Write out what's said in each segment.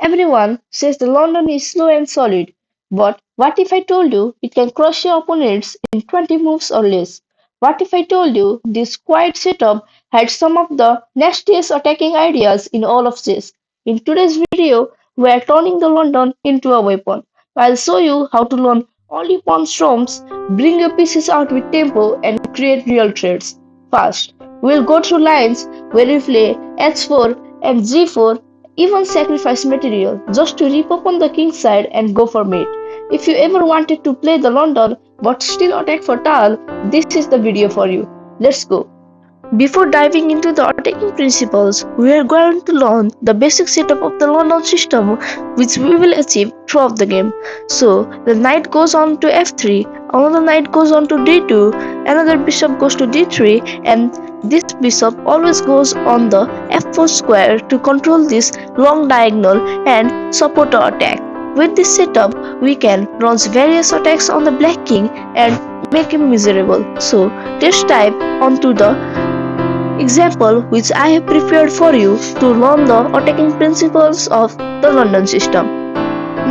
Everyone says the London is slow and solid, but what if I told you it can crush your opponents in 20 moves or less? What if I told you this quiet setup had some of the nastiest attacking ideas in all of chess? In today's video, we are turning the London into a weapon. I'll show you how to learn only pawn storms, bring your pieces out with tempo, and create real threats fast. We'll go through lines where we play h4 and g4, even sacrifice material just to rip open the king's side and go for mate. If you ever wanted to play the London but still attack for Tal, this is the video for you. Let's go. Before diving into the attacking principles, we are going to learn the basic setup of the London system, which we will achieve throughout the game. So, the knight goes on to f3, another knight goes on to d2, another bishop goes to d3, and this bishop always goes on the f4 square to control this long diagonal and support our attack. With this setup, we can launch various attacks on the black king and make him miserable. So, let's dive onto the example which I have prepared for you to learn the attacking principles of the London system.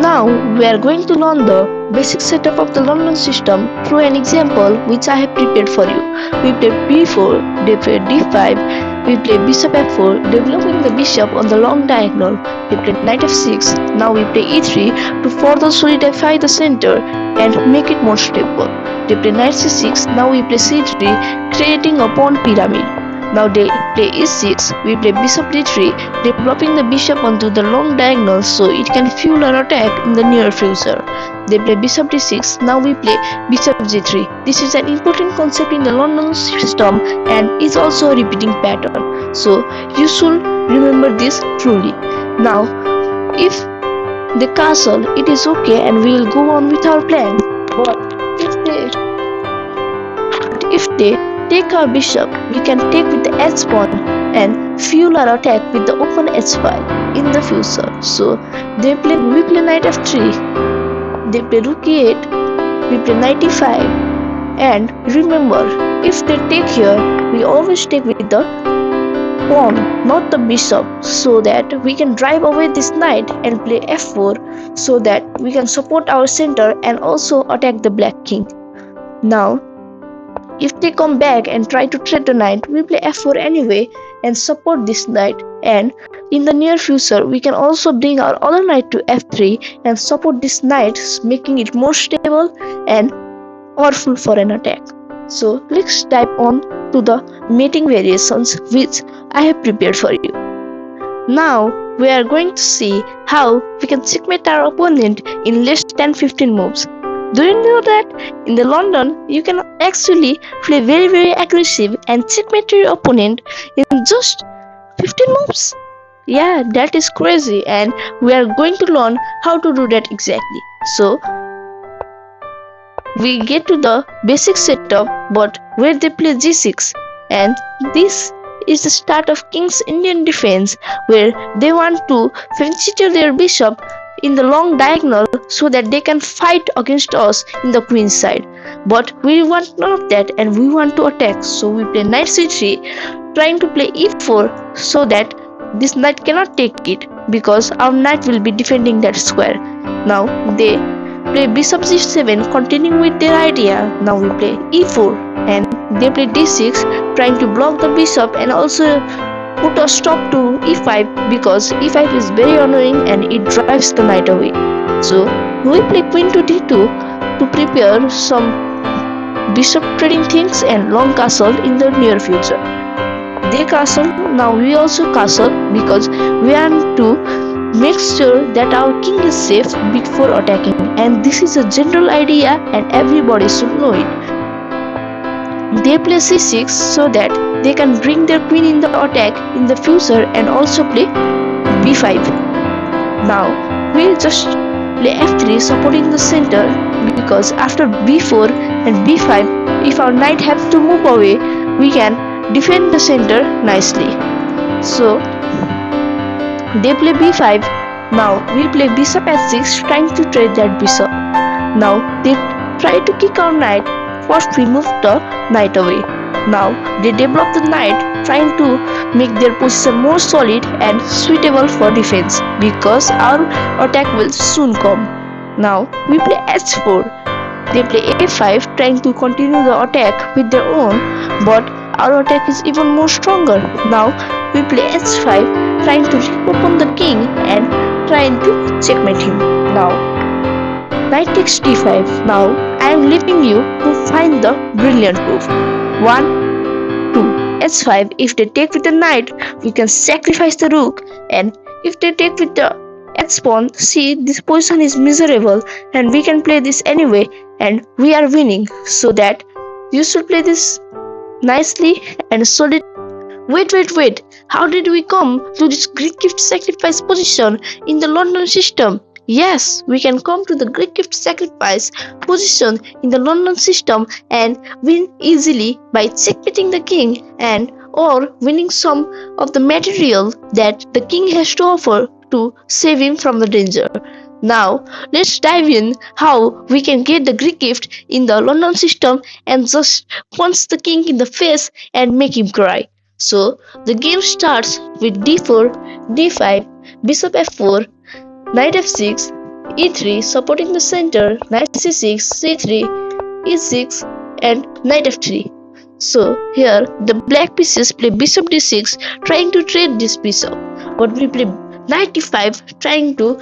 Now we are going to learn the basic setup of the London system through an example which I have prepared for you. We play b4, they play d5, we play bishop f4, developing the bishop on the long diagonal. We play knight f6, now we play e3 to further solidify the center and make it more stable. They play knight c6, now we play c3, creating a pawn pyramid. Now they play e6, we play bishop d3, developing the bishop onto the long diagonal so it can fuel our attack in the near future. They play bishop d6, now we play bishop g3. This is an important concept in the London system and is also a repeating pattern. So you should remember this truly. Now, if they castle, it is okay and we will go on with our plan. But if they take our bishop, we can take with the h pawn and fuel our attack with the open h file in the future. So we play knight f3, they play rook e8, we play knight e5, and remember, if they take here, we always take with the pawn, not the bishop, so that we can drive away this knight and play f4 so that we can support our center and also attack the black king. Now, if they come back and try to trade the knight, we play f4 anyway and support this knight, and in the near future we can also bring our other knight to f3 and support this knight, making it more stable and powerful for an attack. So let's dive on to the mating variations which I have prepared for you. Now we are going to see how we can checkmate our opponent in less than 15 moves. Do you know that in the London you can actually play very aggressive and checkmate your opponent in just 15 moves? Yeah, that is crazy, and we are going to learn how to do that exactly. So we get to the basic setup, but where they play g6, and this is the start of King's Indian defense, where they want to fenciter their bishop in the long diagonal so that they can fight against us in the queen's side. But we want none of that and we want to attack, so we play knight c3, trying to play e4 so that this knight cannot take it because our knight will be defending that square. Now they play bishop g7, continuing with their idea. Now we play e4 and they play d6, trying to block the bishop and also put a stop to e5 because e5 is very annoying and it drives the knight away. So we play queen to d2 to prepare some bishop trading things and long castle in the near future. They castle, now we also castle because we want to make sure that our king is safe before attacking, and this is a general idea and everybody should know it. They play c6 so that they can bring their queen in the attack in the future and also play b5. Now we just play f3 supporting the center because after b4 and b5, if our knight has to move away, we can defend the center nicely. So they play b5. Now we play bishop h6, trying to trade that bishop. Now they try to kick our knight. First we move the knight away. Now they develop the knight, trying to make their position more solid and suitable for defense, because our attack will soon come. Now we play h4. They play a5, trying to continue the attack with their own, but our attack is even more stronger. Now we play h5, trying to reopen the king and trying to checkmate him. Now knight takes d5. Now I am leaving you to find the brilliant move. 1, 2, h5. If they take with the knight, we can sacrifice the rook, and if they take with the h pawn, see, this position is miserable and we can play this anyway and we are winning. So that you should play this nicely and solid. Wait. How did we come to this Greek gift sacrifice position in the London system? Yes, we can come to the Greek gift sacrifice position in the London system and win easily by checkmating the king and or winning some of the material that the king has to offer to save him from the danger. Now let's dive in how we can get the Greek gift in the London system and just punch the king in the face and make him cry. So the game starts with d4, d5, bishop f4, knight f6, e3 supporting the center, knight c6, c3, e6 and knight f3. So here the black pieces play bishop d6 trying to trade this bishop, but we play knight d5 trying to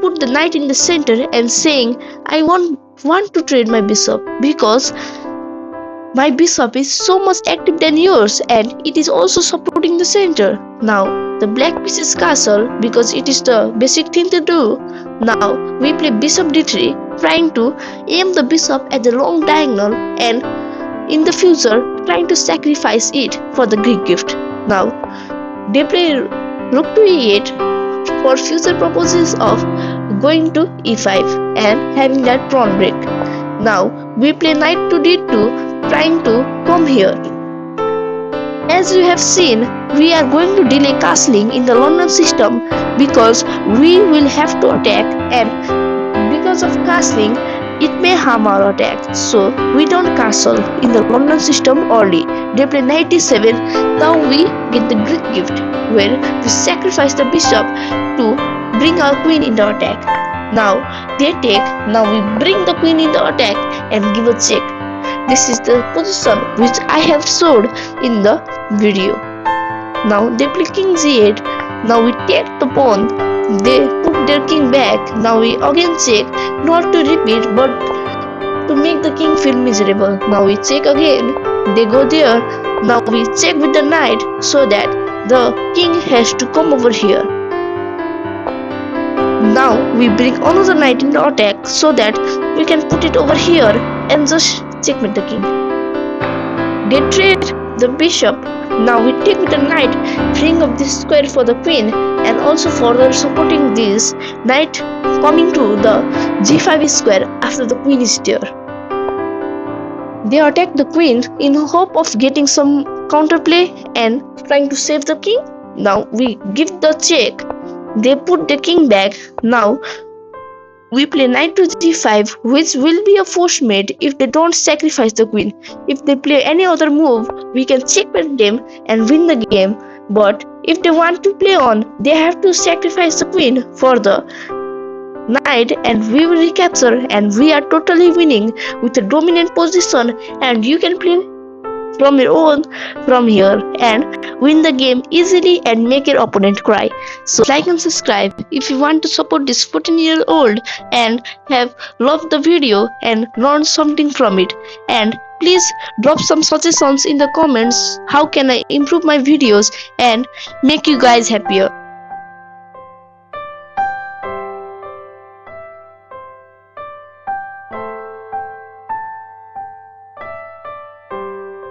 put the knight in the center and saying I want to trade my bishop because my bishop is so much active than yours and it is also supporting the center. Now the black piece is castle because it is the basic thing to do. Now we play bishop d3 trying to aim the bishop at the long diagonal and in the future trying to sacrifice it for the Greek gift. Now they play rook to e8 for future purposes of going to e5 and having that pawn break. Now we play knight to d2 trying to come here. As you have seen, we are going to delay castling in the London system because we will have to attack, and because of castling it may harm our attack, so we don't castle in the London system early. They play knight d7. Now we get the Greek gift where we sacrifice the bishop to bring our queen in the attack. Now they take. Now we bring the queen in the attack and give a check. This is the position which I have showed in the video. Now they play king g8. Now we take the pawn. They put their king back. Now we again check, not to repeat but to make the king feel miserable. Now we check again. They go there. Now we check with the knight so that the king has to come over here. Now we bring another knight in the attack so that we can put it over here and just checkmate the king. They trade the bishop. Now we take with the knight, freeing up this square for the queen and also further supporting this knight coming to the g5 square after the queen is there. They attack the queen in hope of getting some counterplay and trying to save the king. Now we give the check. They put the king back. Now we play knight to g5, which will be a forced mate if they don't sacrifice the queen. If they play any other move, we can checkmate them and win the game. But if they want to play on, they have to sacrifice the queen for the knight and we will recapture, and we are totally winning with a dominant position, and you can play from your own from here and win the game easily and make your opponent cry. So like and subscribe if you want to support this 14-year-old and have loved the video and learned something from it. And please drop some suggestions in the comments how can I improve my videos and make you guys happier.